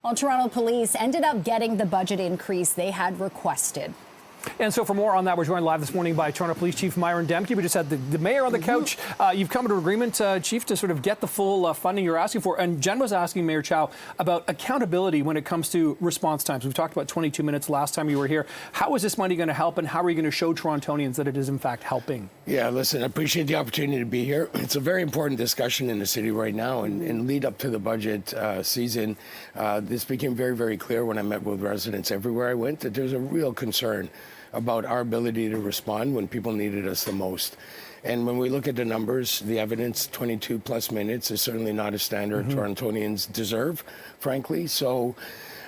Well, Toronto police ended up getting the budget increase they had requested. And so for more on that, we're joined live this morning by Toronto Police Chief Myron Demke. We just had the mayor on the couch. You've come to agreement, Chief, to sort of get the full funding you're asking for. And Jen was asking Mayor Chow about accountability when it comes to response times. We've talked about 22 minutes last time you were here. How is this money going to help, and how are you going to show Torontonians that it is in fact helping? Yeah, listen, I appreciate the opportunity to be here. It's a very important discussion in the city right now, and lead up to the budget season. This became very, very clear when I met with residents everywhere I went, that there's a real concern about our ability to respond when people needed us the most. And when we look at the numbers, the evidence, 22 plus minutes is certainly not a standard Torontonians deserve, frankly. So,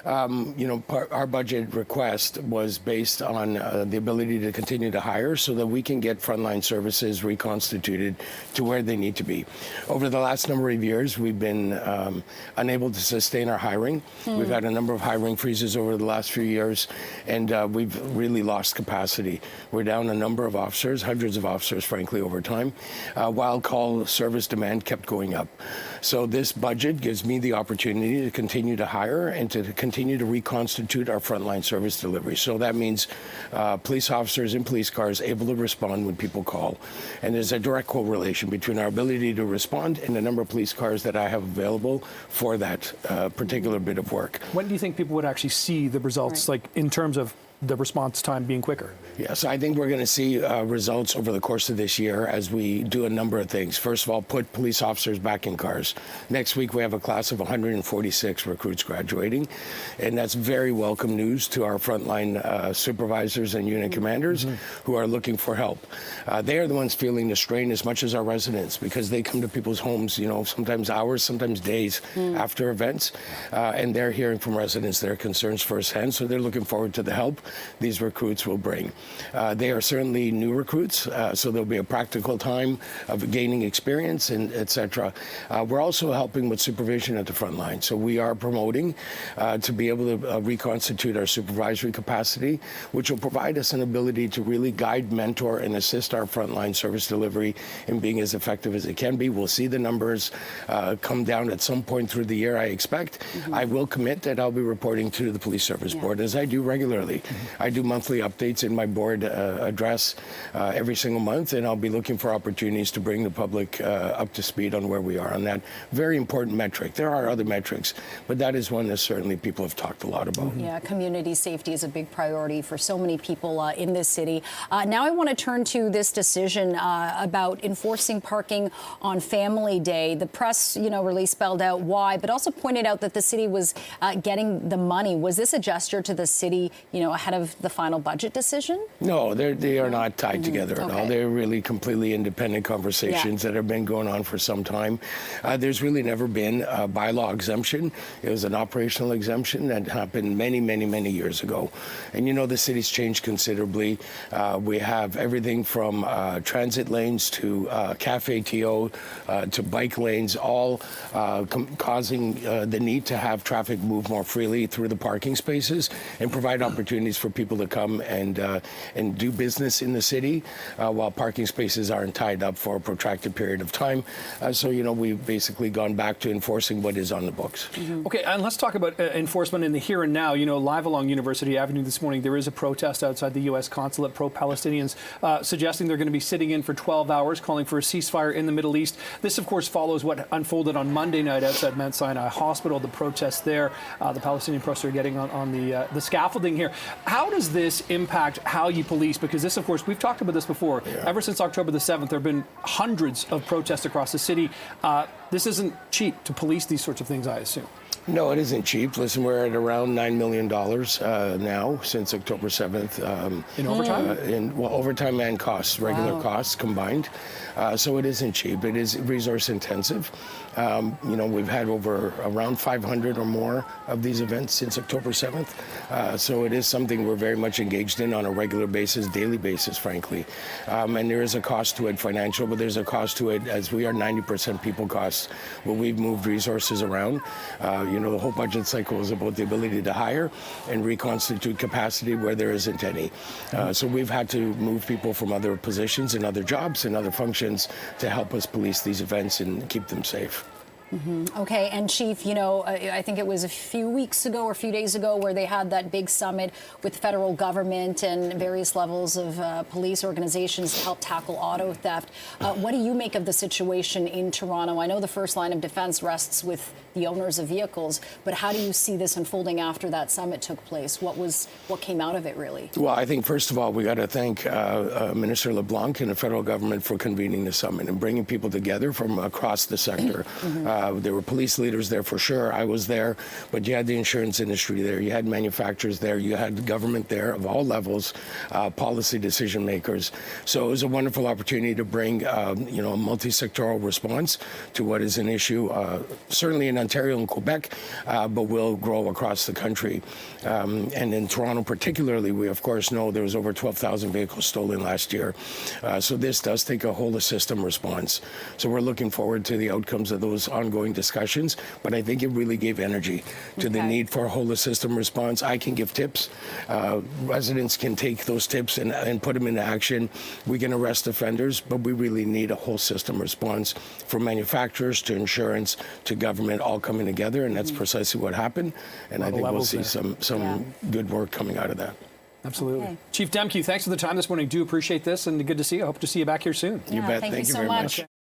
our budget request was based on the ability to continue to hire so that we can get frontline services reconstituted to where they need to be. Over the last number of years, we've been unable to sustain our hiring. We've had a number of hiring freezes over the last few years, and we've really lost capacity. We're down a number of officers, hundreds of officers, frankly, over time, while call service demand kept going up. So this budget gives me the opportunity to continue to hire and to continue to reconstitute our frontline service delivery. So that means police officers in police cars able to respond when people call. And there's a direct correlation between our ability to respond and the number of police cars that I have available for that particular bit of work. When do you think people would actually see the results, like in terms of the response time being quicker? Yes, I think we're going to see results over the course of this year as we do a number of things. First of all, put police officers back in cars. Next week, we have a class of 146 recruits graduating, and that's very welcome news to our frontline supervisors and unit commanders who are looking for help. They are the ones feeling the strain as much as our residents, because they come to people's homes, sometimes hours, sometimes days after events, and they're hearing from residents their concerns firsthand, so they're looking forward to the help these recruits will bring. They are certainly new recruits, so there'll be a practical time of gaining experience, and et cetera. We're also helping with supervision at the front line. So we are promoting to be able to reconstitute our supervisory capacity, which will provide us an ability to really guide, mentor, and assist our frontline service delivery in being as effective as it can be. We'll see the numbers come down at some point through the year, I expect. I will commit that I'll be reporting to the Police Service Board, as I do regularly. I do monthly updates in my board address every single month, and I'll be looking for opportunities to bring the public up to speed on where we are on that very important metric. There are other metrics, but that is one that certainly people have talked a lot about. Yeah, community safety is a big priority for so many people in this city. Now I want to turn to this decision about enforcing parking on Family Day. The press, release spelled out why, but also pointed out that the city was getting the money. Was this a gesture to the city, ahead of the final budget decision? No, they are not tied together at all. They're really completely independent conversations that have been going on for some time. There's really never been a bylaw exemption. It was an operational exemption that happened many, many, many years ago. And the city's changed considerably. We have everything from transit lanes to cafe TO to bike lanes, all causing the need to have traffic move more freely through the parking spaces and provide opportunities for people to come and do business in the city while parking spaces aren't tied up for a protracted period of time. So we've basically gone back to enforcing what is on the books. Okay, and let's talk about enforcement in the here and now. Live along University Avenue this morning, there is a protest outside the U.S. consulate, pro-Palestinians, suggesting they're going to be sitting in for 12 hours, calling for a ceasefire in the Middle East. This, of course, follows what unfolded on Monday night outside Mount Sinai Hospital, the protests there. The Palestinian protesters are getting on the scaffolding here. How does this impact how you police? Because this, of course, we've talked about this before. Ever since October the 7th, there have been hundreds of protests across the city. This isn't cheap to police these sorts of things, I assume. No, it isn't cheap. Listen, we're at around $9 million now since October 7th. In overtime? Overtime and costs, regular costs combined. So it isn't cheap. It is resource intensive. We've had around 500 or more of these events since October 7th. So it is something we're very much engaged in on a regular basis, daily basis, frankly. And there is a cost to it, financial, but there's a cost to it as we are 90% people costs. Well, we've moved resources around. The whole budget cycle is about the ability to hire and reconstitute capacity where there isn't any. So we've had to move people from other positions and other jobs and other functions to help us police these events and keep them safe. Okay, and Chief, you know, I think it was a few weeks ago or a few days ago where they had that big summit with the federal government and various levels of police organizations to help tackle auto theft. What do you make of the situation in Toronto? I know the first line of defense rests with the owners of vehicles, but how do you see this unfolding after that summit took place? What came out of it, really? Well, I think, first of all, we got to thank Minister LeBlanc and the federal government for convening the summit and bringing people together from across the sector. There were police leaders there for sure. I was there, but you had the insurance industry there. You had manufacturers there. You had the government there of all levels, policy decision makers. So it was a wonderful opportunity to bring, you know, a multi-sectoral response to what is an issue, certainly in Ontario and Quebec, but will grow across the country. And in Toronto particularly, we of course know there was over 12,000 vehicles stolen last year. So this does take a whole system response. So we're looking forward to the outcomes of those ongoing discussions, but I think it really gave energy to the need for a whole system response. I can give tips. Residents can take those tips and put them into action. We can arrest offenders, but we really need a whole system response from manufacturers to insurance to government all coming together, and that's precisely what happened. And I think we'll see some good work coming out of that. Absolutely. Okay. Chief Demke, thanks for the time this morning. Do appreciate this, and good to see you. I hope to see you back here soon. You bet. Thank you so very much.